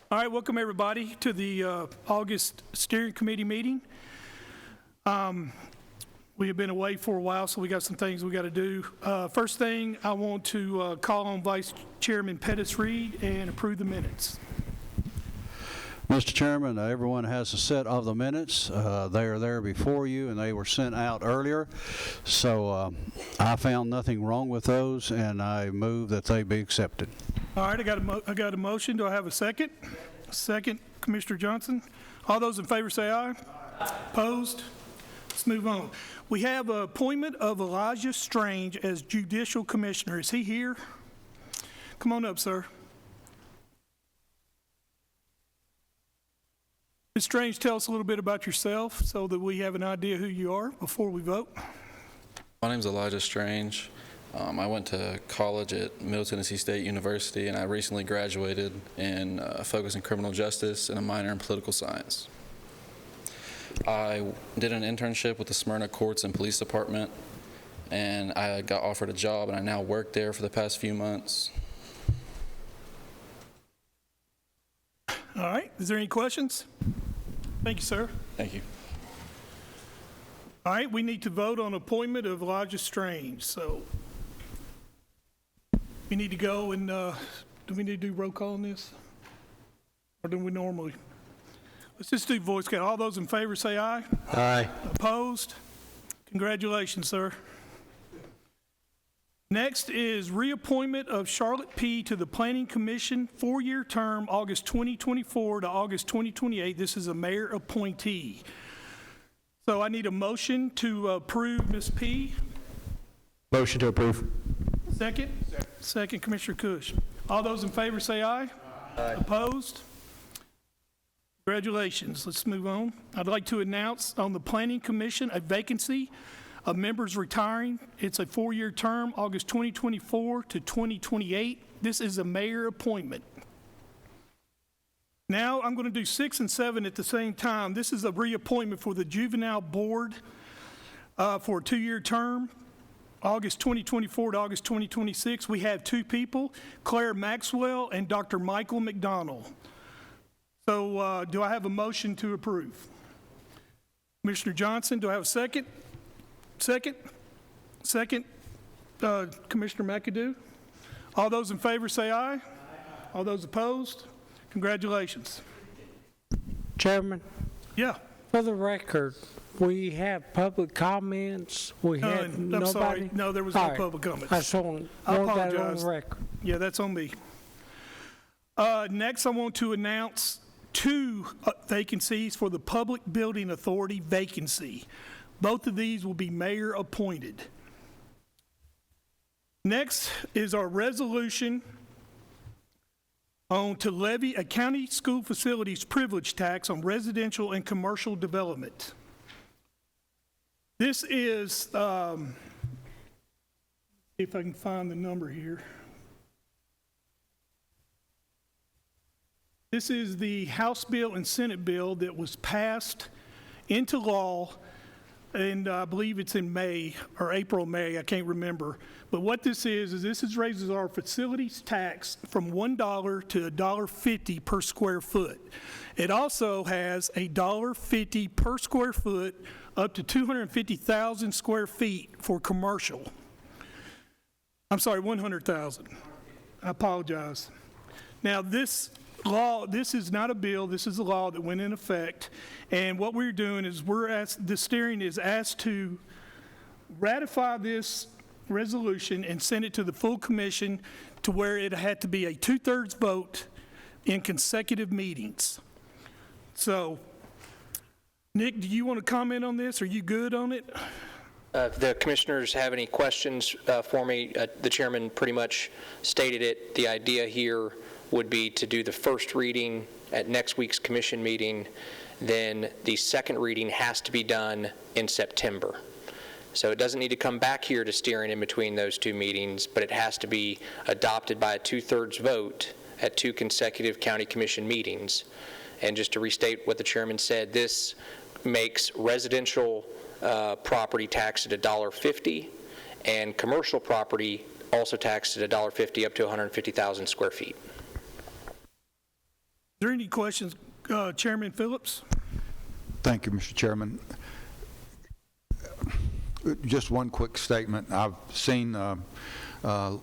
All right, welcome everybody to the August Steering Committee meeting. We have been away for a while, so we got some things we got to do. First thing, I want to call on Vice Chairman Pettis-Reed and approve the minutes. Mr. Chairman, everyone has a set of the minutes. They are there before you, and they were sent out earlier. So I found nothing wrong with those, and I move that they be accepted. All right, I got a motion. Do I have a second? Second, Commissioner Johnson. All those in favor say aye. Aye. Opposed? Let's move on. We have an appointment of Elijah Strange as Judicial Commissioner. Is he here? Come on up, sir. Ms. Strange, tell us a little bit about yourself so that we have an idea who you are before we vote. My name is Elijah Strange. I went to college at Middle Tennessee State University, and I recently graduated in focus in criminal justice and a minor in political science. I did an internship with the Smyrna Courts and Police Department, and I got offered a job, and I now work there for the past few months. All right, is there any questions? Thank you, sir. Thank you. All right, we need to vote on appointment of Elijah Strange. So we need to go and do we need to do roll call on this? Or do we normally? Let's just do voice count. All those in favor say aye. Aye. Opposed? Congratulations, sir. Next is reappointment of Charlotte P. to the Planning Commission, 4-year term, August 2024 to August 2028. This is a mayor appointee. So I need a motion to approve Ms. P. Motion to approve. Second? Second, Commissioner Cush. All those in favor say aye. Aye. Opposed? Congratulations. Let's move on. I'd like to announce on the Planning Commission a vacancy of members retiring. It's a 4-year term, August 2024 to 2028. This is a mayor appointment. Now I'm going to do 6 and 7 at the same time. This is a reappointment for the Juvenile Board for a 2-year term, August 2024 to August 2026. We have 2 people, Claire Maxwell and Dr. Micheal McDonald. So do I have a motion to approve? Commissioner Johnson, do I have a second? Second? Second, Commissioner McAdoo. All those in favor say aye. Aye. All those opposed? Congratulations. Chairman? Yeah. For the record, we have public comments. We had nobody. I'm sorry. No, there was no public comments. I just want I that apologize. on the record. Yeah, that's on me. Next, I want to announce 2 vacancies for the Public Building Authority vacancy. Both of these will be mayor appointed. Next is our resolution on to levy a county school facilities privilege tax on residential and commercial development. This is, if I can find the number here. This is the House bill and Senate bill that was passed into law, and I believe it's in May or April, May, I can't remember. But what this is this raises our facilities tax from $1 to $1.50 per square foot. It also has a $1.50 per square foot up to 250,000 square feet for commercial. I'm sorry, 100,000. I apologize. Now this law, this is not a bill, this is a law that went in effect, and what we're doing is the steering is asked to ratify this resolution and send it to the full commission to where it had to be a 2/3 vote in consecutive meetings. So, Nick, do you want to comment on this? Are you good on it? If the commissioners have any questions for me, the chairman pretty much stated it. The idea here would be to do the first reading at next week's commission meeting, then the second reading has to be done in September. So it doesn't need to come back here to steering in between those 2 meetings, but it has to be adopted by a 2/3 vote at 2 consecutive county commission meetings. And just to restate what the chairman said, this makes residential property taxed at $1.50 and commercial property also taxed at $1.50 up to 150,000 square feet. there any questions, Chairman Phillips? Thank you, Mr. Chairman. Just one quick statement. I've seen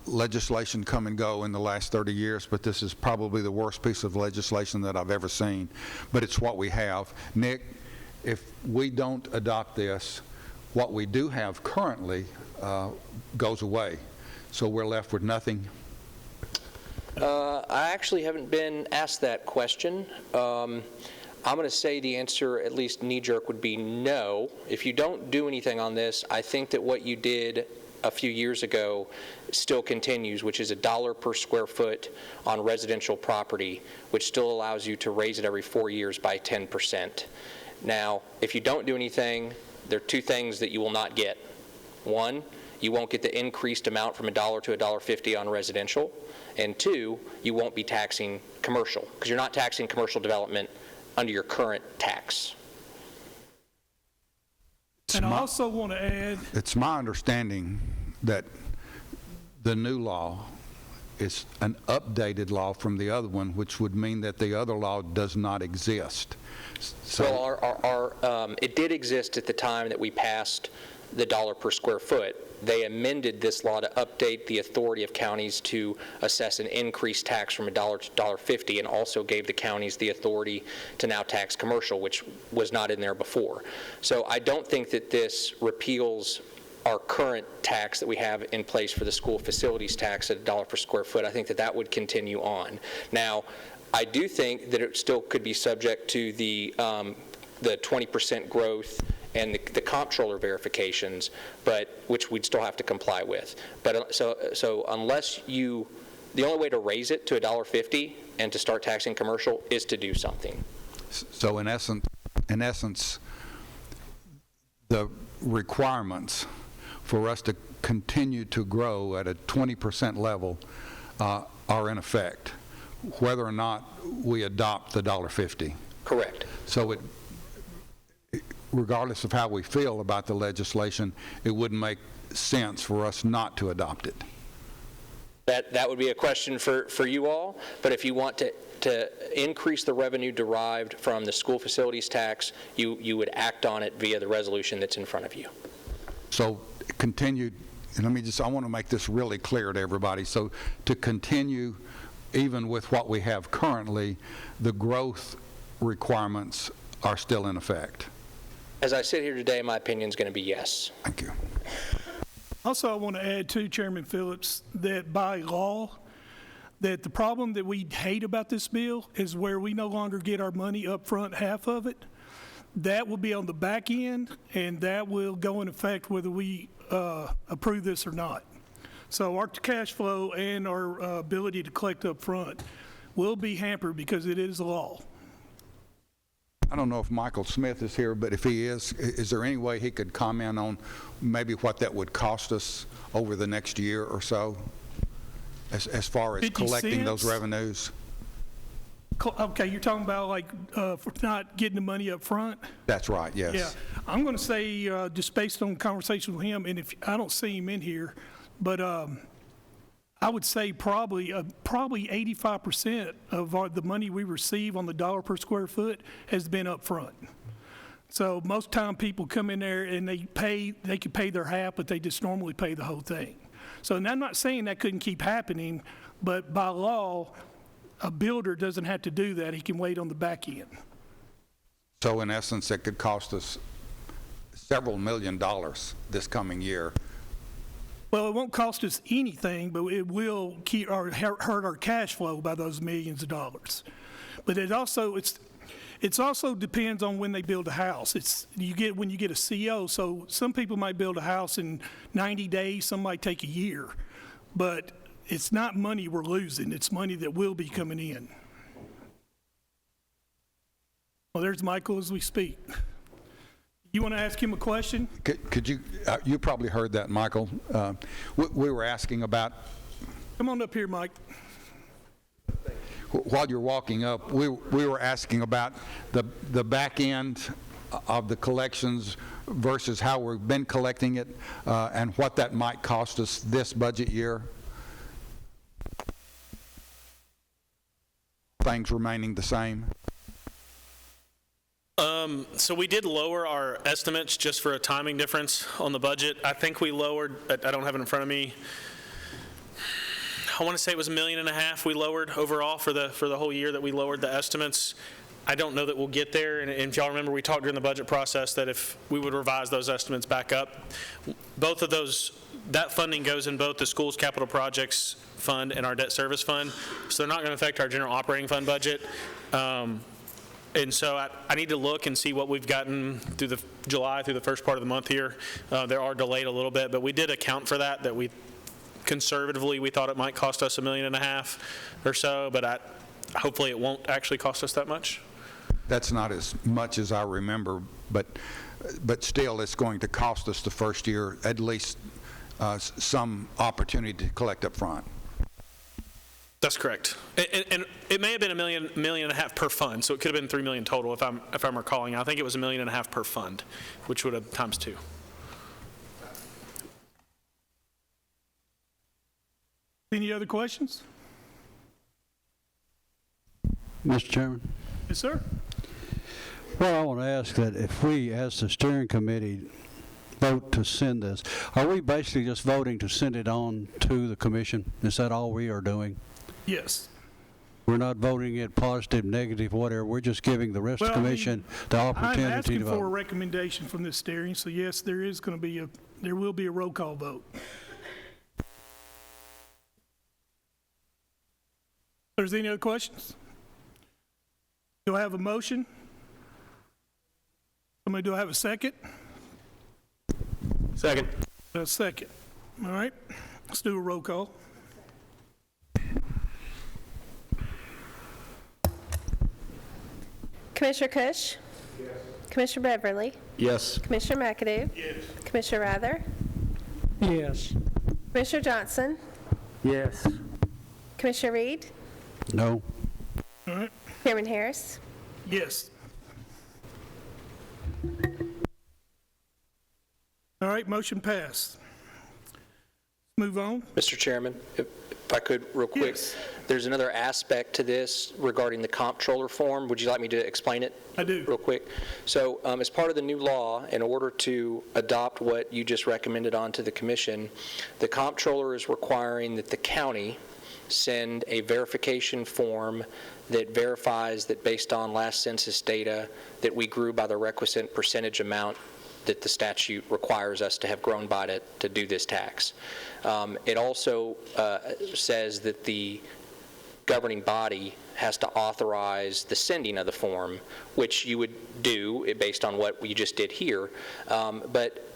legislation come and go in the last 30 years, but this is probably the worst piece of legislation that I've ever seen. But it's what we have. Nick, if we don't adopt this, what we do have currently goes away. So we're left with nothing. I actually haven't been asked that question. I'm going to say the answer, at least knee-jerk, would be no. If you don't do anything on this, I think that what you did a few years ago still continues, which is $1 per square foot on residential property, which still allows you to raise it every 4 years by 10%. Now, if you don't do anything, there are two things that you will not get. One, you won't get the increased amount from $1 to $1.50 on residential. And two, you won't be taxing commercial, because you're not taxing commercial development under your current tax. And I also want to add, It's my understanding that the new law is an updated law from the other one, which would mean that the other law does not exist. So, Well, it did exist at the time that we passed the $1 per square foot. They amended this law to update the authority of counties to assess an increased tax from $1 to $1.50, and also gave the counties the authority to now tax commercial, which was not in there before. So I don't think that this repeals our current tax that we have in place for the school facilities tax at $1 per square foot. I think that that would continue on. Now, I do think that it still could be subject to the 20% growth and the comptroller verifications, but which we'd still have to comply with. But so unless the only way to raise it to $1.50 and to start taxing commercial is to do something. so in essence, the requirements for us to continue to grow at a 20% level are in effect, whether or not we adopt the $1.50. Correct. So regardless of how we feel about the legislation, it wouldn't make sense for us not to adopt it. That would be a question for you all, but if you want to increase the revenue derived from the school facilities tax, you would act on it via the resolution that's in front of you. So continue, and I want to make this really clear to everybody. So to continue, even with what we have currently, the growth requirements are still in effect. As I sit here today, my opinion is going to be yes. Thank you. also I want to add too, Chairman Phillips, that by law, that the problem that we hate about this bill is where we no longer get our money up front, half of it. That will be on the back end, and that will go in effect whether we approve this or not. So our cash flow and our ability to collect up front will be hampered because it is a law. I don't know if Michael Smith is here, but if he is there any way he could comment on maybe what that would cost us over the next year or so, as far as 50 collecting those cents? revenues? Okay, you're talking about like for not getting the money up front? That's right, yes. Yeah, I'm going to say, just based on conversation with him, and if I don't see him in here, but I would say probably 85% of the money we receive on the $1 per square foot has been up front. So most time people come in there and they can pay their half, but they just normally pay the whole thing. So and I'm not saying that couldn't keep happening, but by law, a builder doesn't have to do that. He can wait on the back end. So in essence, it could cost us several $1 million this coming year. Well, it won't cost us anything, but it will hurt our cash flow by those millions of dollars. But it also depends on when they build a house. When you get a CO. So some people might build a house in 90 days, some might take a year, but it's not money we're losing. It's money that will be coming in. Well, there's Michael as we speak. You want to ask him a question? Could you, you probably heard that, Michael. We were asking about, Come on up here, Mike. while you're walking up, we were asking about the back end of the collections versus how we've been collecting it, and what that might cost us this budget year. things remaining the same? So we did lower our estimates just for a timing difference on the budget. I think we lowered, I don't have it in front of me, I want to say it was $1.5 million we lowered overall for the whole year that we lowered the estimates. I don't know that we'll get there, and if y'all remember, we talked during the budget process that if we would revise those estimates back up. Both of those, that funding goes in both the school's capital projects fund and our debt service fund, so they're not going to affect our general operating fund budget. And so I need to look and see what we've gotten through the July, through the first part of the month here. They are delayed a little bit, but we did account for that we conservatively, we thought it might cost us $1.5 million or so, but hopefully it won't actually cost us that much. That's not as much as I remember, but still, it's going to cost us the first year at least some opportunity to collect up front. That's correct. And it may have been $1.5 million per fund, so it could have been $3 million total if I'm recalling. I think it was $1.5 million per fund, which would have times 2. Any other questions? Mr. Chairman? Yes, sir. Well, I want to ask that if we, as the steering committee, vote to send this, are we basically just voting to send it on to the commission? Is that all we are doing? Yes. We're not voting it positive, negative, whatever. We're just giving the rest of the commission the I'm opportunity asking to for a vote. recommendation from this steering, so yes, there will be a roll call vote. If there's any other questions? Do I have a motion? Somebody, do I have a second? Second. A second. All right, let's do a roll call. Commissioner Cush? Yes. Commissioner Beverly? Yes. Commissioner McAdoo? Yes. Commissioner Rather? Yes. Commissioner Johnson? Yes. Commissioner Reed? No. All right, Chairman Harris? yes. All right, motion passed. Move on. Mr. Chairman, if I could, real quick. Yes. There's another aspect to this regarding the comptroller form. Would you like me to explain it? I do. Real quick. So as part of the new law, in order to adopt what you just recommended onto the commission, the comptroller is requiring that the county send a verification form that verifies that based on last census data that we grew by the requisite percentage amount that the statute requires us to have grown by to do this tax. It also says that the governing body has to authorize the sending of the form, which you would do based on what you just did here. But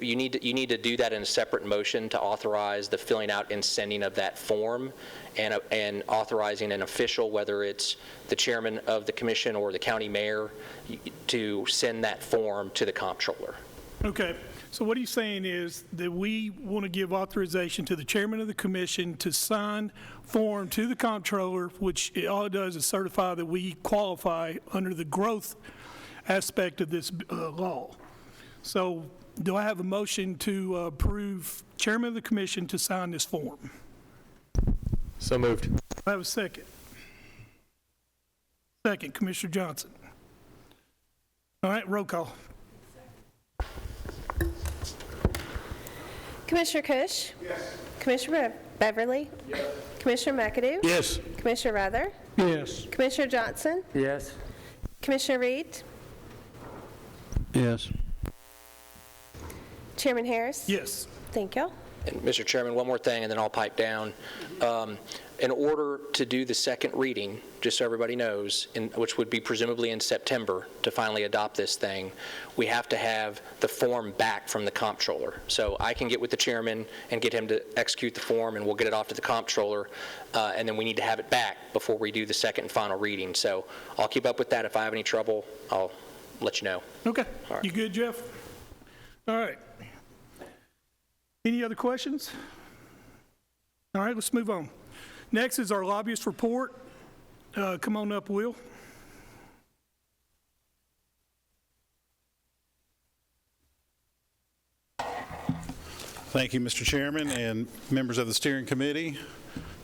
you need to do that in a separate motion to authorize the filling out and sending of that form, and authorizing an official, whether it's the chairman of the commission or the county mayor, to send that form to the comptroller. Okay, so what he's saying is that we want to give authorization to the chairman of the commission to sign form to the comptroller, which all it does is certify that we qualify under the growth aspect of this law. So do I have a motion to approve chairman of the commission to sign this form? So moved. I have a second. Second, Commissioner Johnson. All right, roll call. Commissioner Cush? Yes. Commissioner Beverly? Yes. Commissioner McAdoo? Yes. Commissioner Rather? Yes. Commissioner Johnson? Yes. Commissioner Reed? Yes. Chairman Harris? Yes. Thank you. And Mr. Chairman, one more thing, and then I'll pipe down. In order to do the second reading, just so everybody knows, which would be presumably in September to finally adopt this thing, we have to have the form back from the comptroller. So I can get with the chairman and get him to execute the form, and we'll get it off to the comptroller, and then we need to have it back before we do the second and final reading. So I'll keep up with that. If I have any trouble, I'll let you know. Okay. All right. You good, Jeff? All right. Any other questions? All right, let's move on. Next is our lobbyist report. Come on up, Will. Thank you, Mr. Chairman and members of the steering committee.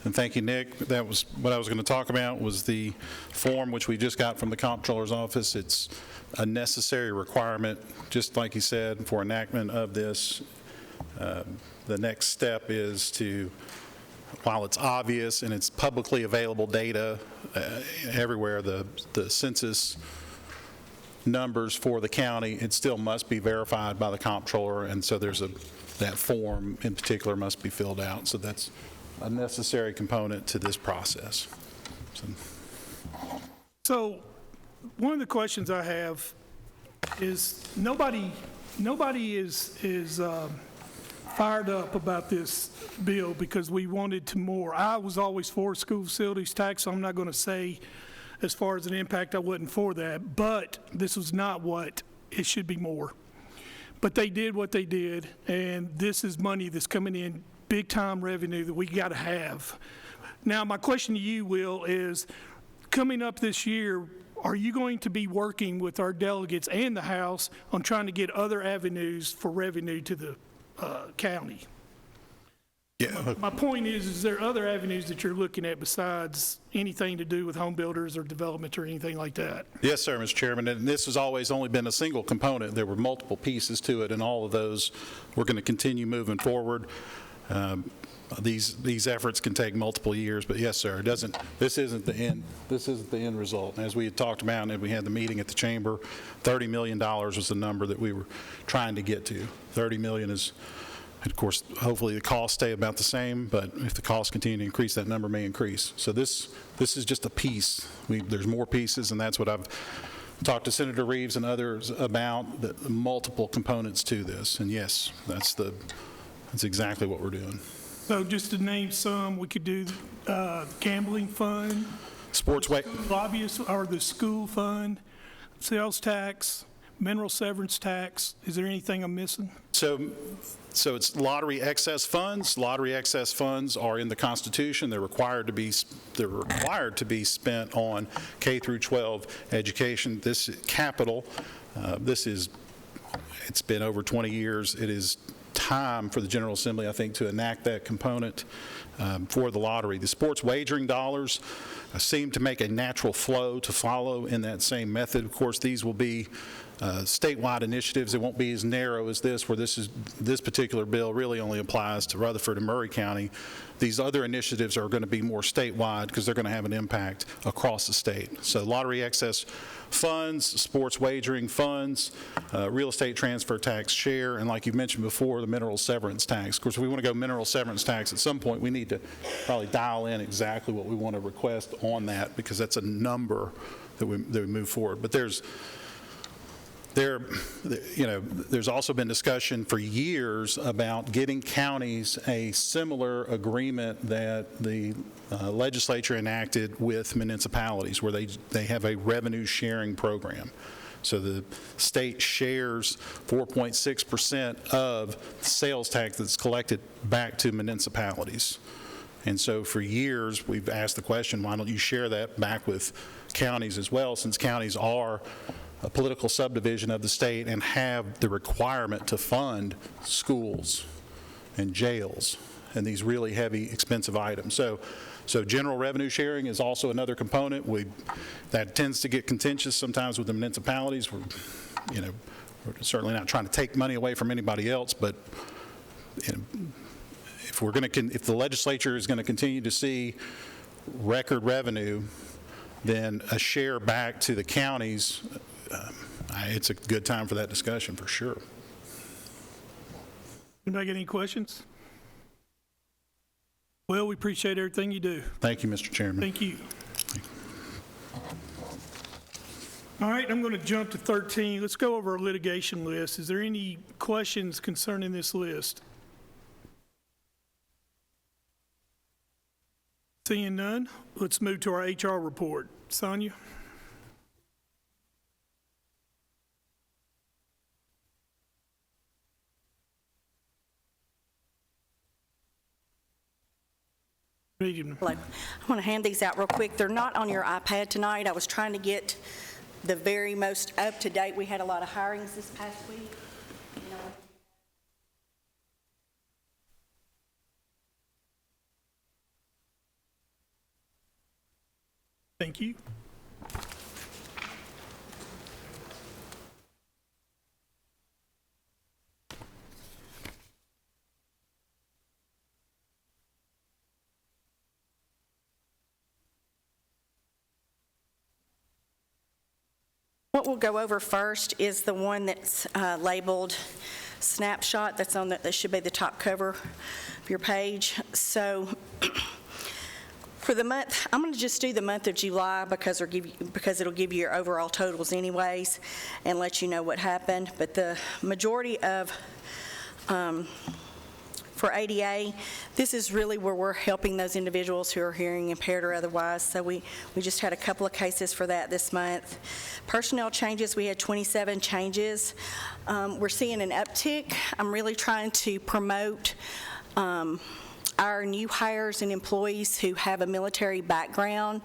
And thank you, Nick. That was what I was going to talk about, was the form which we just got from the Comptroller's office. It's a necessary requirement, just like he said, for enactment of this. The next step is to, while it's obvious and it's publicly available data everywhere, the census numbers for the county, it still must be verified by the comptroller, and so that form in particular must be filled out. So that's a necessary component to this process. So one of the questions I have is nobody is fired up about this bill because we wanted to more. I was always for school facilities tax, so I'm not going to say as far as an impact I wasn't for that, but this was not what it should be more. But they did what they did, and this is money that's coming in, big time revenue that we got to have. Now, my question to you, Will, is coming up this year, are you going to be working with our delegates and the House on trying to get other avenues for revenue to the county? Yeah. My point is there other avenues that you're looking at besides anything to do with home builders or development or anything like that? Yes, sir, Mr. Chairman, and this has always only been a single component. There were multiple pieces to it, and all of those we're going to continue moving forward. These efforts can take multiple years, but yes, sir, this isn't the end. This isn't the end result. And as we had talked about and we had the meeting at the chamber, $30 million was the number that we were trying to get to. $30 million is, of course, hopefully the costs stay about the same, but if the costs continue to increase, that number may increase. So this is just a piece. There's more pieces, and that's what I've talked to Senator Reeves and others about, the multiple components to this. And yes, that's exactly what we're doing. So just to name some, we could do gambling fund, lobbyist, or the school fund, sales tax, mineral severance tax. Is there anything I'm missing? So it's lottery excess funds. Lottery excess funds are in the Constitution. They're required to be spent on K through 12 education. This capital, it's been over 20 years. It is time for the General Assembly, I think, to enact that component for the lottery. The sports wagering dollars seem to make a natural flow to follow in that same method. Of course, these will be statewide initiatives. It won't be as narrow as this, where this particular bill really only applies to Rutherford and Murray County. These other initiatives are going to be more statewide because they're going to have an impact across the state. So lottery excess funds, sports wagering funds, real estate transfer tax share, and like you mentioned before, the mineral severance tax. Of course, if we want to go mineral severance tax at some point, we need to probably dial in exactly what we want to request on that, because that's a number that we move forward. But there's also been discussion for years about getting counties a similar agreement that the legislature enacted with municipalities, where they have a revenue sharing program. So the state shares 4.6% of sales tax that's collected back to municipalities. And so for years, we've asked the question, why don't you share that back with counties as well, since counties are a political subdivision of the state and have the requirement to fund schools and jails and these really heavy, expensive items. So general revenue sharing is also another component. That tends to get contentious sometimes with the municipalities. We're certainly not trying to take money away from anybody else, but if the legislature is going to continue to see record revenue, then a share back to the counties, it's a good time for that discussion for sure. Anybody got any questions? Well, we appreciate everything you do. Thank you, Mr. Chairman. Thank you. All right, I'm going to jump to 13. Let's go over our litigation list. Is there any questions concerning this list? Seeing none, let's move to our HR report. Sonia? Hello. I want to hand these out real quick. They're not on your iPad tonight. I was trying to get the very most up-to-date. We had a lot of hirings this past week. Thank you. What we'll go over first is the one that's labeled snapshot. That's on that should be the top cover of your page. So for the month, I'm going to just do the month of July because it'll give you your overall totals anyways and let you know what happened. But the majority of for ADA, this is really where we're helping those individuals who are hearing impaired or otherwise. So we just had a couple of cases for that this month. Personnel changes, we had 27 changes. We're seeing an uptick. I'm really trying to promote our new hires and employees who have a military background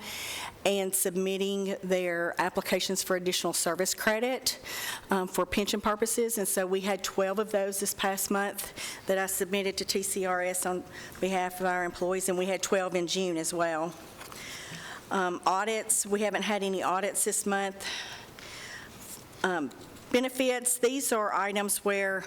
and submitting their applications for additional service credit for pension purposes. And so we had 12 of those this past month that I submitted to TCRS on behalf of our employees, and we had 12 in June as well. Audits, we haven't had any audits this month. Benefits, these are items where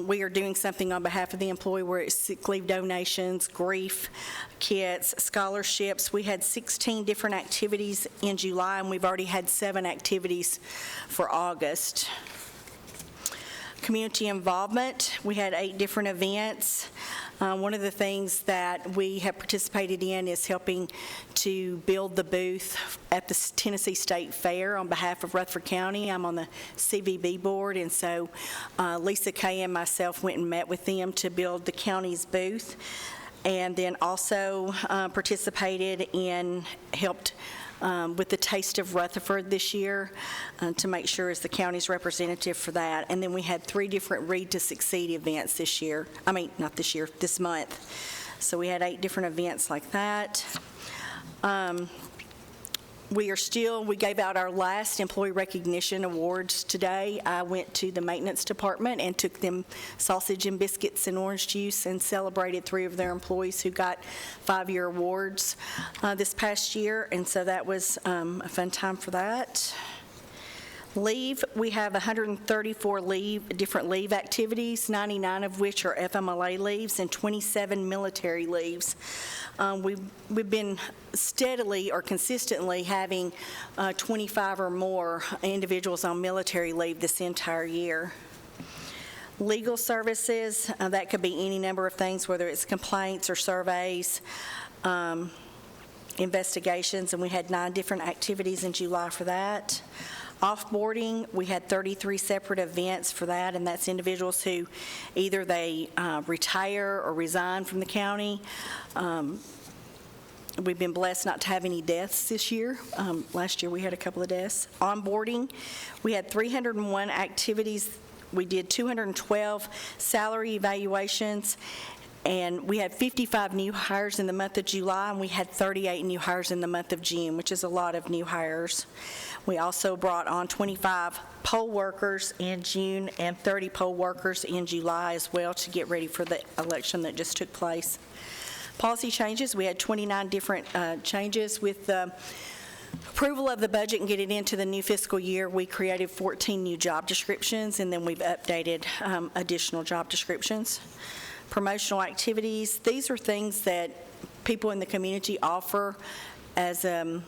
we are doing something on behalf of the employee, where it's sick leave donations, grief kits, scholarships. We had 16 different activities in July, and we've already had 7 activities for August. Community involvement, we had 8 different events. One of the things that we have participated in is helping to build the booth at the Tennessee State Fair on behalf of Rutherford County. I'm on the CVB board, and so Lisa Kay and myself went and met with them to build the county's booth, and then also participated in, helped with the Taste of Rutherford this year to make sure as the county's representative for that. And then we had 3 different Read to Succeed events this year. I mean, not this year, this month. So we had 8 different events like that. We gave out our last employee recognition awards today. I went to the maintenance department and took them sausage and biscuits and orange juice and celebrated 3 of their employees who got 5-year awards this past year, and so that was a fun time for that. Leave, we have 134 different leave activities, 99 of which are FMLA leaves and 27 military leaves. We've been steadily or consistently having 25 or more individuals on military leave this entire year. Legal services, that could be any number of things, whether it's complaints or surveys, investigations, and we had 9 different activities in July for that. Offboarding, we had 33 separate events for that, and that's individuals who either they retire or resign from the county. We've been blessed not to have any deaths this year. Last year we had a couple of deaths. Onboarding, we had 301 activities. We did 212 salary evaluations, and we had 55 new hires in the month of July, and we had 38 new hires in the month of June, which is a lot of new hires. We also brought on 25 poll workers in June and 30 poll workers in July as well to get ready for the election that just took place. Policy changes, we had 29 different changes. With the approval of the budget and getting into the new fiscal year, we created 14 new job descriptions, and then we've updated additional job descriptions. Promotional activities, these are things that people in the community offer as a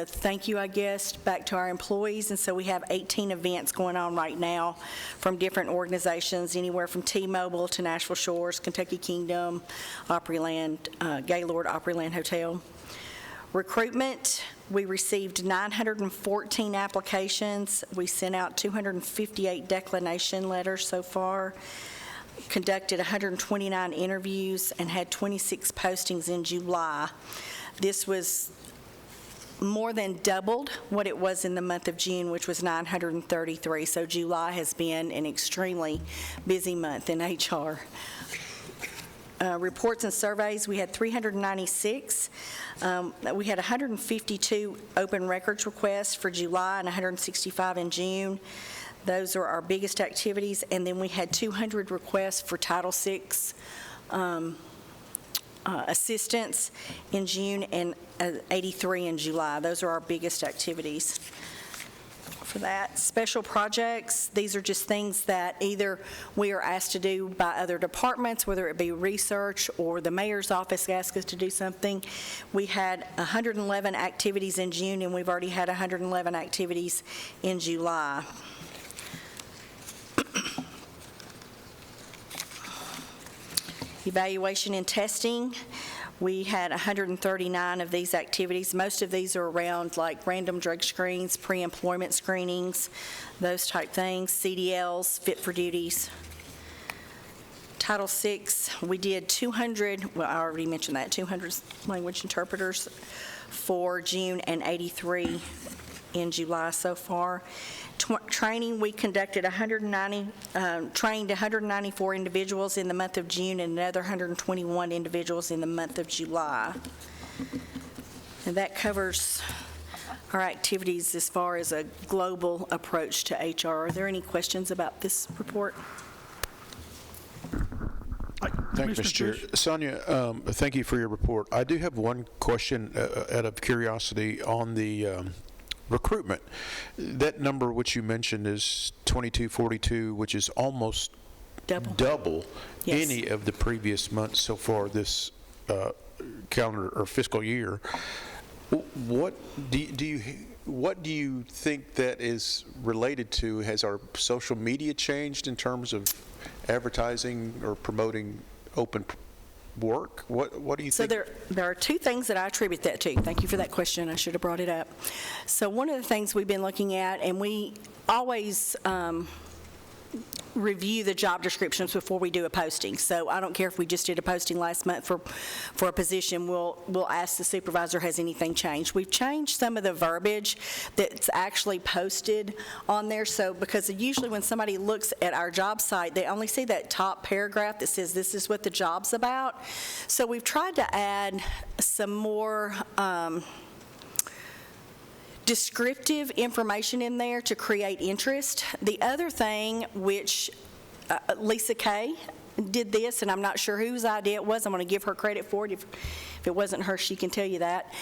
thank you, I guess, back to our employees. And so we have 18 events going on right now from different organizations, anywhere from T-Mobile to Nashville Shores, Kentucky Kingdom, Opryland, Gaylord Opryland Hotel. Recruitment, we received 914 applications. We sent out 258 declination letters so far, conducted 129 interviews, and had 26 postings in July. This was more than doubled what it was in the month of June, which was 933. So July has been an extremely busy month in HR. Reports and surveys, we had 396. We had 152 open records requests for July and 165 in June. Those are our biggest activities. And then we had 200 requests for Title VI assistants in June and 83 in July. Those are our biggest activities for that. Special projects, these are just things that either we are asked to do by other departments, whether it be research or the mayor's office asks us to do something. We had 111 activities in June, and we've already had 111 activities in July. Evaluation and testing, we had 139 of these activities. Most of these are around like random drug screens, pre-employment screenings, those type things, CDLs, fit for duties. Title VI, we did 200, well, I already mentioned that, 200 language interpreters for June and 83 in July so far. Training, we conducted trained 194 individuals in the month of June and another 121 individuals in the month of July. And that covers our activities as far as a global approach to HR. Are there any questions about this report? Thank you, Mr. Chair. Sonia, thank you for your report. I do have one question out of curiosity on the recruitment. That number which you mentioned is 2242, which is almost double Yes. any of the previous months so far this calendar or fiscal year. What do you think that is related to? Has our social media changed in terms of advertising or promoting open work? What do you think? So there are two things that I attribute that to. Thank you for that question. I should have brought it up. So one of the things we've been looking at, and we always review the job descriptions before we do a posting. So I don't care if we just did a posting last month for a position, we'll ask the supervisor, has anything changed? We've changed some of the verbiage that's actually posted on there. So because usually when somebody looks at our job site, they only see that top paragraph that says this is what the job's about. So we've tried to add some more descriptive information in there to create interest. The other thing, which Lisa Kay did this, and I'm not sure whose idea it was. I'm going to give her credit for it. If it wasn't her, she can tell you that.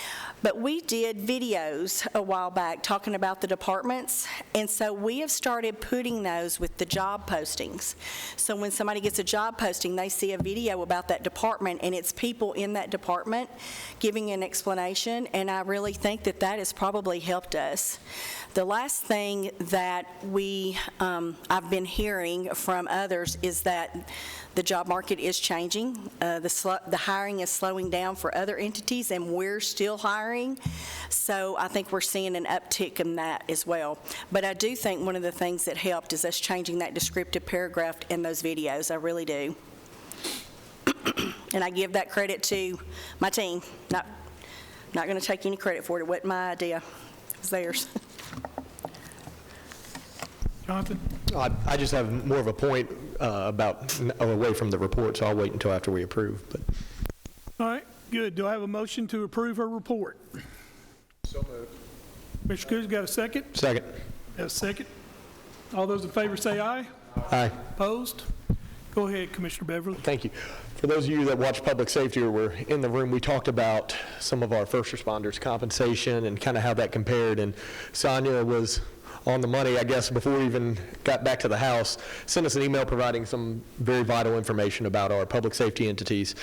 But we did videos a while back talking about the departments, and so we have started putting those with the job postings. So when somebody gets a job posting, they see a video about that department, and it's people in that department giving an explanation, and I really think that that has probably helped us. The last thing that I've been hearing from others is that the job market is changing. The hiring is slowing down for other entities, and we're still hiring. So I think we're seeing an uptick in that as well. But I do think one of the things that helped is us changing that descriptive paragraph in those videos. I really do. And I give that credit to my team. Not going to take any credit for it. It wasn't my idea. It was theirs. Jonathan? I just have more of a point away from the report, so I'll wait until after we approve. But. All right, good. Do I have a motion to approve her report? So moved. Mr. Coons, got a second? Second. Got a second. All those in favor say aye. Aye. Opposed? Go ahead, Commissioner Beverly. Thank you. For those of you that watch public safety or were in the room, we talked about some of our first responders' compensation and kind of how that compared, and Sonia was on the money, I guess, before we even got back to the House, sent us an email providing some very vital information about our public safety entities.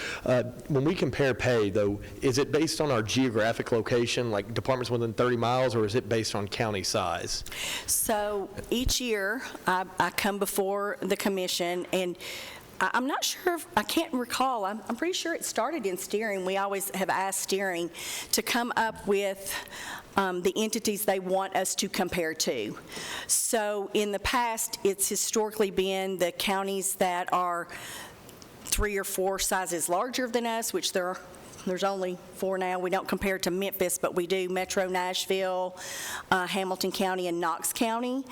When we compare pay, though, is it based on our geographic location, like departments within 30 miles, or is it based on county size? So each year, I come before the commission, and I'm not sure, I can't recall, I'm pretty sure it started in steering. We always have asked steering to come up with the entities they want us to compare to. So in the past, it's historically been the counties that are 3 or 4 sizes larger than us, which there there's only 4 now. We don't compare it to Memphis, but we do Metro Nashville, Hamilton County, and Knox County.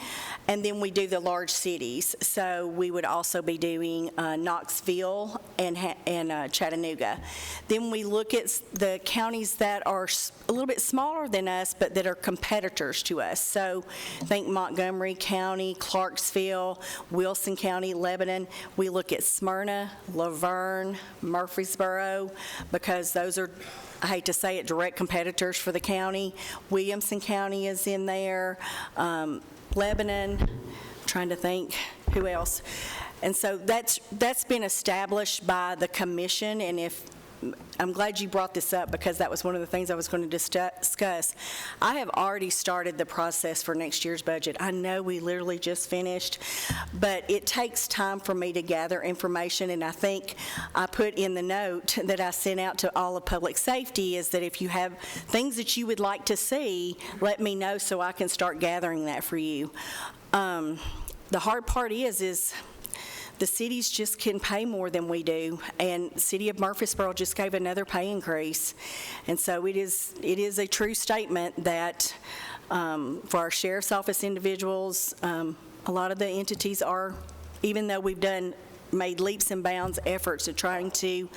And then we do the large cities. So we would also be doing Knoxville and Chattanooga. Then we look at the counties that are a little bit smaller than us, but that are competitors to us. So think Montgomery County, Clarksville, Wilson County, Lebanon. We look at Smyrna, Laverne, Murfreesboro, because those are, I hate to say it, direct competitors for the county. Williamson County is in there, Lebanon, trying to think who else. And so that's been established by the commission, and I'm glad you brought this up because that was one of the things I was going to discuss. I have already started the process for next year's budget. I know we literally just finished, but it takes time for me to gather information, and I think I put in the note that I sent out to all of public safety is that if you have things that you would like to see, let me know so I can start gathering that for you. The hard part is the cities just can pay more than we do, and the city of Murfreesboro just gave another pay increase. And so it is a true statement that for our sheriff's office individuals, a lot of the entities are, even though we've made leaps and bounds efforts of trying to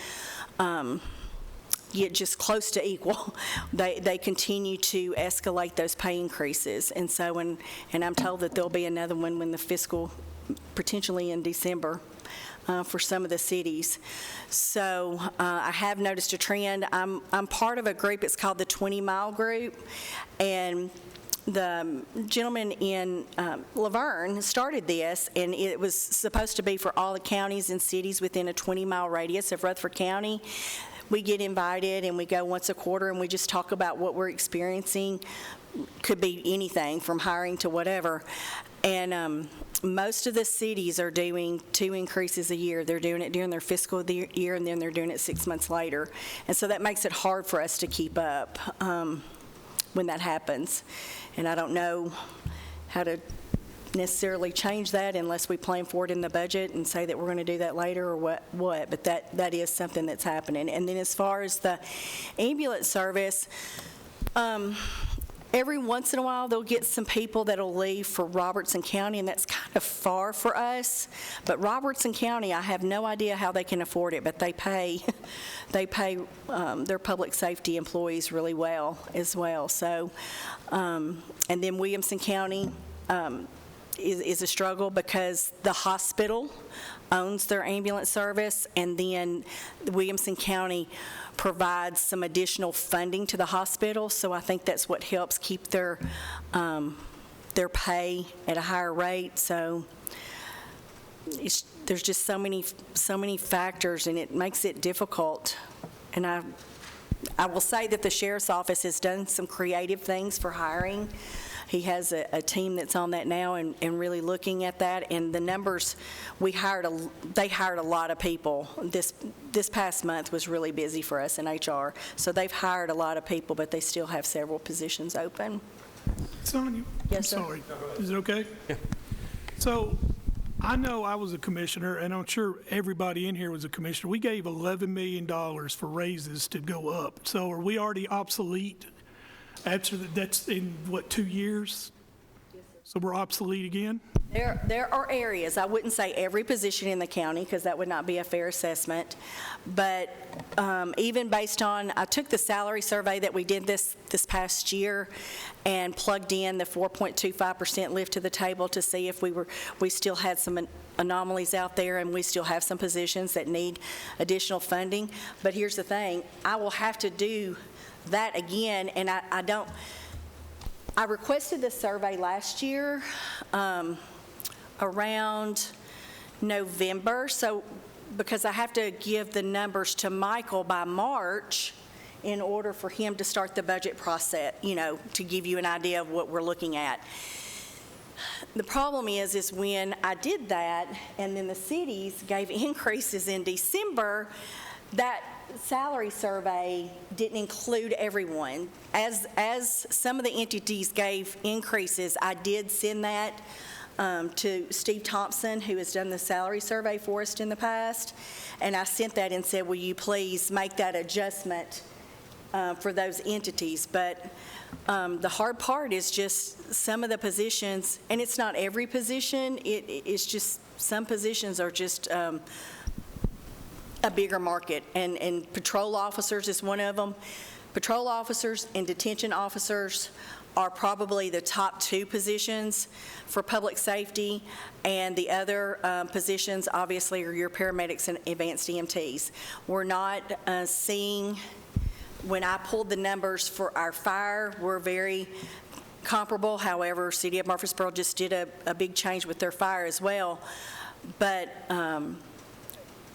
get just close to equal, they continue to escalate those pay increases. And so, and I'm told that there'll be another one when the fiscal, potentially in December, for some of the cities. So I have noticed a trend. I'm part of a group, it's called the 20-Mile Group, and the gentleman in Laverne started this, and it was supposed to be for all the counties and cities within a 20-mile radius of Rutherford County. We get invited, and we go once a quarter, and we just talk about what we're experiencing. Could be anything from hiring to whatever. And most of the cities are doing 2 increases a year. They're doing it during their fiscal year, and then they're doing it 6 months later. And so that makes it hard for us to keep up when that happens. And I don't know how to necessarily change that unless we plan for it in the budget and say that we're going to do that later or what. But that is something that's happening. And then as far as the ambulance service, every once in a while, they'll get some people that'll leave for Robertson County, and that's kind of far for us. But Robertson County, I have no idea how they can afford it, but they pay their public safety employees really well as well. So, and then Williamson County is a struggle because the hospital owns their ambulance service, and then Williamson County provides some additional funding to the hospital, so I think that's what helps keep their pay at a higher rate. So there's just so many factors, and it makes it difficult. And I will say that the sheriff's office has done some creative things for hiring. He has a team that's on that now and really looking at that. And the numbers, they hired a lot of people. This past month was really busy for us in HR. So they've hired a lot of people, but they still have several positions open. Sonia? Yes, I'm sir. sorry. Is it okay? Yeah. So I know I was a commissioner, and I'm sure everybody in here was a commissioner. We gave $11 million for raises to go up. So are we already obsolete? That's in, 2 years? So we're obsolete again? There are areas, I wouldn't say every position in the county, because that would not be a fair assessment, but even based on, I took the salary survey that we did this past year and plugged in the 4.25% lift to the table to see if we still had some anomalies out there, and we still have some positions that need additional funding. But here's the thing, I will have to do that again, and I requested the survey last year around November, so because I have to give the numbers to Micheal by March in order for him to start the budget process, to give you an idea of what we're looking at. The problem is when I did that and then the cities gave increases in December, that salary survey didn't include everyone. As some of the entities gave increases, I did send that to Steve Thompson, who has done the salary survey for us in the past, and I sent that and said, will you please make that adjustment for those entities. But the hard part is just some of the positions, and it's not every position, it's just some positions are just a bigger market. And patrol officers is one of them. Patrol officers and detention officers are probably the top two positions for public safety, and the other positions obviously are your paramedics and advanced EMTs. We're not seeing, when I pulled the numbers for our fire, we're very comparable. However, City of Murfreesboro just did a big change with their fire as well. But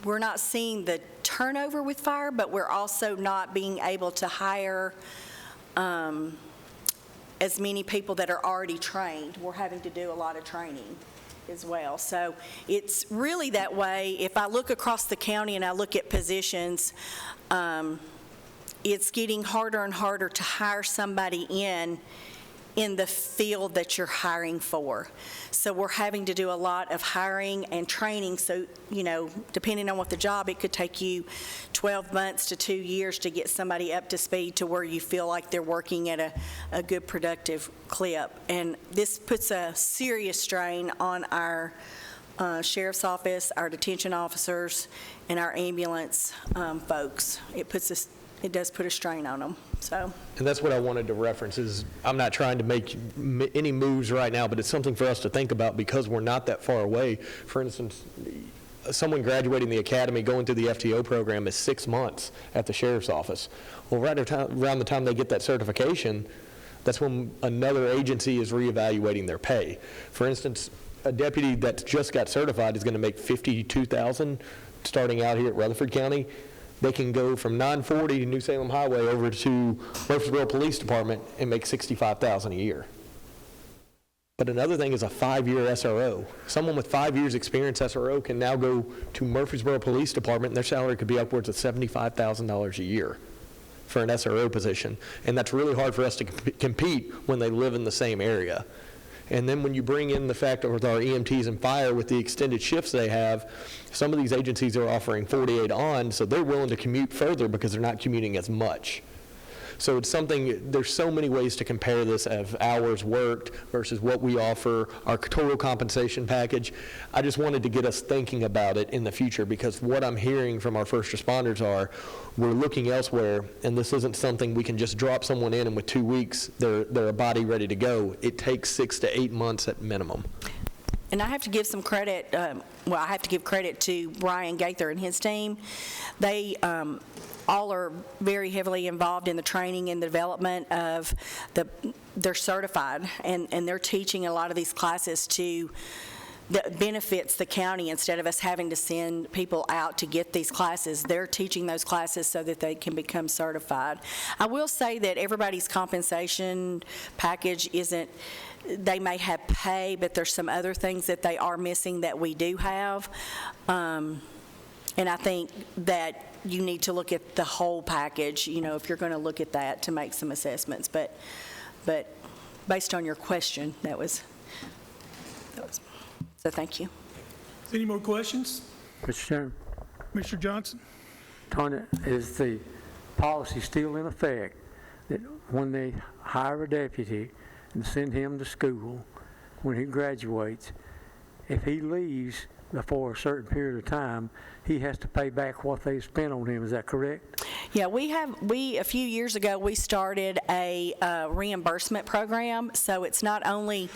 we're not seeing the turnover with fire, but we're also not being able to hire as many people that are already trained. We're having to do a lot of training as well. So it's really that way. If I look across the county and I look at positions, it's getting harder and harder to hire somebody in the field that you're hiring for. So we're having to do a lot of hiring and training. So, depending on what the job, it could take you 12 months to 2 years to get somebody up to speed to where you feel like they're working at a good productive clip. And this puts a serious strain on our sheriff's office, our detention officers, and our ambulance folks. It does put a strain on them. So. And that's what I wanted to reference is I'm not trying to make any moves right now, but it's something for us to think about because we're not that far away. For instance, someone graduating the academy going through the FTO program is 6 months at the sheriff's office. Well, right around the time they get that certification, that's when another agency is reevaluating their pay. For instance, a deputy that just got certified is going to make $52,000 starting out here at Rutherford County. They can go from 940 to New Salem Highway over to Murfreesboro Police Department and make $65,000 a year. But another thing is a 5-year SRO. Someone with 5 years experience SRO can now go to Murfreesboro Police Department and their salary could be upwards of $75,000 a year for an SRO position. And that's really hard for us to compete when they live in the same area. And then when you bring in the fact that with our EMTs and fire, with the extended shifts they have, some of these agencies are offering 48 on, so they're willing to commute further because they're not commuting as much. So it's something, there's so many ways to compare this of hours worked versus what we offer, our total compensation package. I just wanted to get us thinking about it in the future because what I'm hearing from our first responders are, we're looking elsewhere, and this isn't something we can just drop someone in and with 2 weeks, they're a body ready to go. It takes 6 to 8 months at minimum. And I have to give some credit, I have to give credit to Brian Gaither and his team. They all are very heavily involved in the training and development of they're certified, and they're teaching a lot of these classes that benefits the county. Instead of us having to send people out to get these classes, they're teaching those classes so that they can become certified. I will say that everybody's compensation package isn't, they may have pay, but there's some other things that they are missing that we do have. And I think that you need to look at the whole package, if you're going to look at that to make some assessments. But based on your question, that was so thank you. Any more questions? Mr. Chairman, Mr. Johnson? Tony, is the policy still in effect that when they hire a deputy and send him to school, when he graduates, if he leaves before a certain period of time, he has to pay back what they spent on him? Is that correct? Yeah, a few years ago, we started a reimbursement program. So it's not only,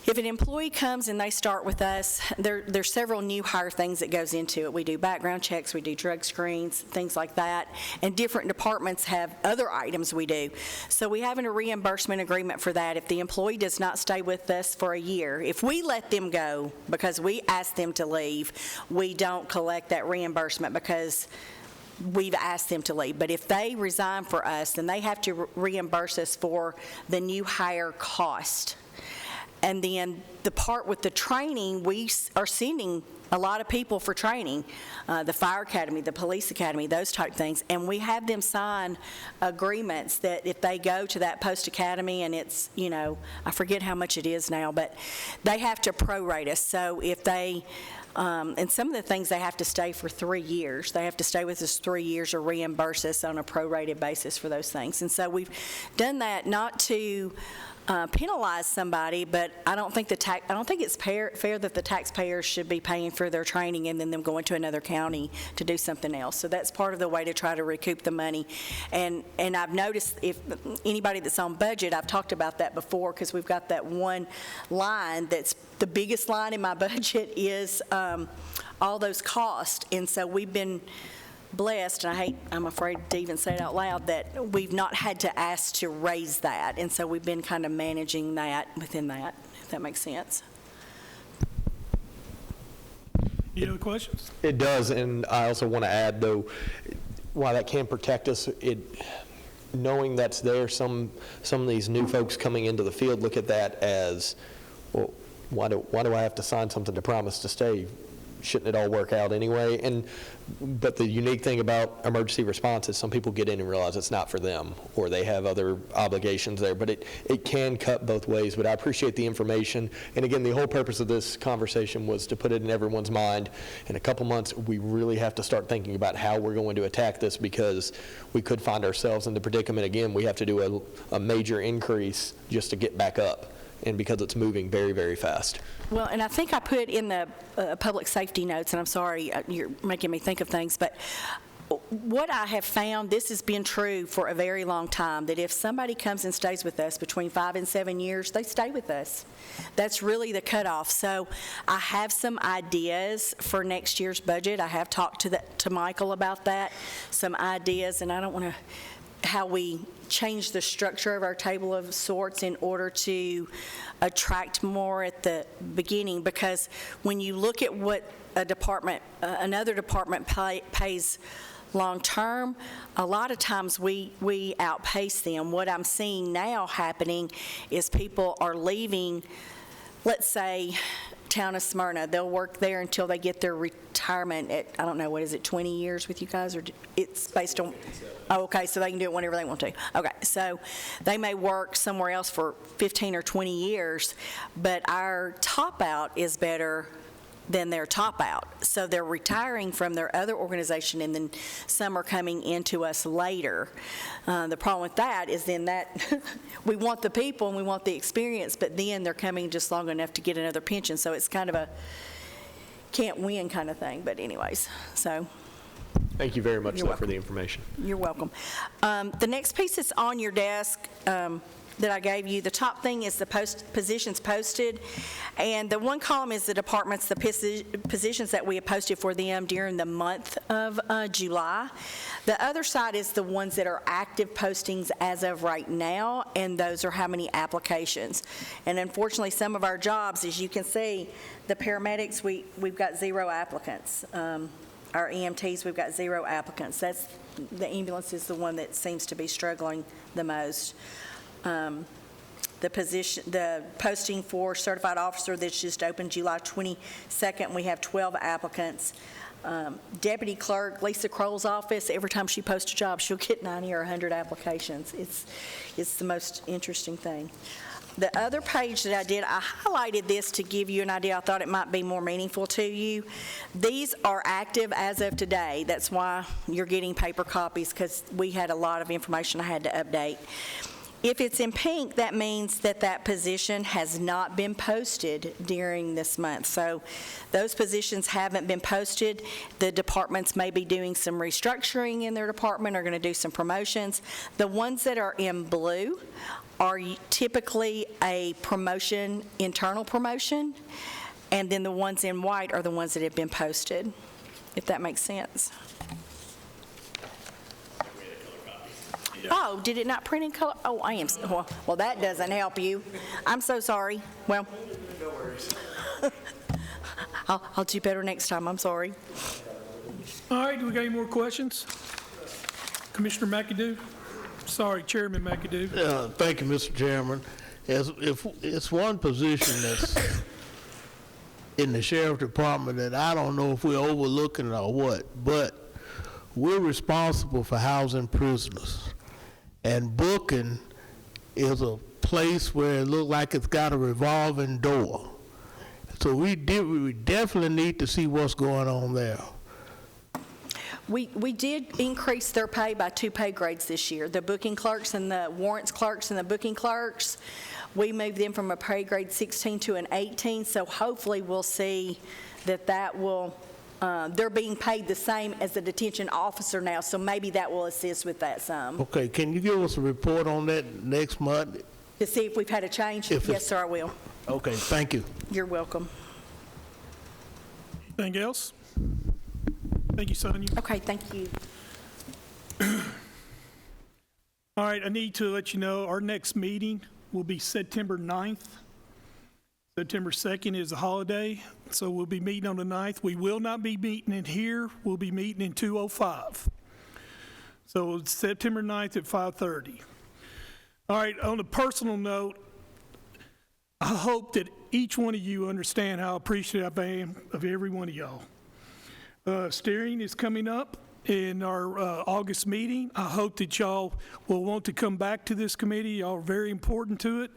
if an employee comes and they start with us, there's several new hire things that goes into it. We do background checks, we do drug screens, things like that, and different departments have other items we do. So we have a reimbursement agreement for that. If the employee does not stay with us for a year, if we let them go because we asked them to leave, we don't collect that reimbursement because we've asked them to leave. But if they resign for us, then they have to reimburse us for the new hire cost. And then the part with the training, we are sending a lot of people for training, the fire academy, the police academy, those type things. And we have them sign agreements that if they go to that post academy, and it's, I forget how much it is now, but they have to prorate us. So if they, and some of the things they have to stay for 3 years. They have to stay with us 3 years or reimburse us on a prorated basis for those things. And so we've done that not to penalize somebody, but I don't think it's fair that the taxpayers should be paying for their training and then them going to another county to do something else. So that's part of the way to try to recoup the money. And I've noticed if anybody that's on budget, I've talked about that before, because we've got that one line that's the biggest line in my budget is all those costs. And so we've been blessed, and I'm afraid to even say it out loud, that we've not had to ask to raise that, and so we've been kind of managing that within that, if that makes sense. Any other questions? It does, and I also want to add, though, while that can protect us, knowing that's there, some of these new folks coming into the field look at that as, well, why do I have to sign something to promise to stay? Shouldn't it all work out anyway? But the unique thing about emergency response is some people get in and realize it's not for them, or they have other obligations there. But it can cut both ways. But I appreciate the information. And again, the whole purpose of this conversation was to put it in everyone's mind. In a couple months, we really have to start thinking about how we're going to attack this, because we could find ourselves in the predicament again. We have to do a major increase just to get back up, and because it's moving very, very fast. Well, and I think I put in the public safety notes, and I'm sorry, you're making me think of things, but what I have found, this has been true for a very long time, that if somebody comes and stays with us between 5 and 7 years, they stay with us. That's really the cutoff. So I have some ideas for next year's budget. I have talked to Micheal about that, some ideas, and I don't want to, how we change the structure of our table of sorts in order to attract more at the beginning, because when you look at what another department pays long-term, a lot of times we outpace them. What I'm seeing now happening is people are leaving, let's say, town of Smyrna. They'll work there until they get their retirement at, I don't know, what is it, 20 years with you guys? Or it's based on, oh, okay, so they can do it whenever they want to. Okay, so they may work somewhere else for 15 or 20 years, but our top out is better than their top out. So they're retiring from their other organization, and then some are coming into us later. The problem with that is then that we want the people and we want the experience, but then they're coming just long enough to get another pension. So it's kind of a can't win kind of thing. But anyways, so. Thank you very much, though, for the information. You're welcome. The next piece that's on your desk that I gave you, the top thing is the positions posted, and the one column is the departments, the positions that we have posted for them during the month of July. The other side is the ones that are active postings as of right now, and those are how many applications. And unfortunately, some of our jobs, as you can see, the paramedics, we've got 0 applicants. Our EMTs, we've got 0 applicants. That's, the ambulance is the one that seems to be struggling the most. The posting for certified officer that's just opened July 22nd, we have 12 applicants. Deputy clerk, Lisa Kroll's office, every time she posts a job, she'll get 90 or 100 applications. It's the most interesting thing. The other page that I did, I highlighted this to give you an idea. I thought it might be more meaningful to you. These are active as of today. That's why you're getting paper copies, because we had a lot of information I had to update. If it's in pink, that means that position has not been posted during this month. So those positions haven't been posted. The departments may be doing some restructuring in their department, or going to do some promotions. The ones that are in blue are typically a promotion, internal promotion, and then the ones in white are the ones that have been posted, if that makes sense. Oh, did it not print in color? Oh, I am, well, that doesn't help you. I'm so sorry. Well, I'll do better next time. I'm sorry. All right, do we got any more questions? Commissioner McAdoo? Sorry, Chairman McAdoo. Thank you, Mr. Chairman. If it's one position that's in the sheriff department that I don't know if we're overlooking or what, but we're responsible for housing prisoners. And booking is a place where it looks like it's got a revolving door. So we definitely need to see what's going on there. We did increase their pay by 2 pay grades this year. The booking clerks and the warrants clerks and the booking clerks, we moved them from a pay grade 16 to an 18, so hopefully we'll see that will, they're being paid the same as the detention officer now, so maybe that will assist with that some. Okay, can you give us a report on that next month? To see if we've had a change? Yes, sir, I will. Okay, thank you. You're welcome. Anything else? Thank you, Sonia. Okay, thank you. All right, I need to let you know our next meeting will be September 9th. September 2nd is a holiday, so we'll be meeting on the 9th. We will not be meeting in here. We'll be meeting in 205. So it's September 9th at 5:30. All right, on a personal note, I hope that each one of you understand how appreciative I am of every one of y'all. Steering is coming up in our August meeting. I hope that y'all will want to come back to this committee. Y'all are very important to it.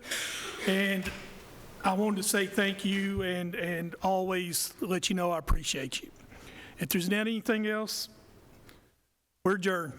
And I wanted to say thank you and always let you know I appreciate you. If there's not anything else, we're adjourned.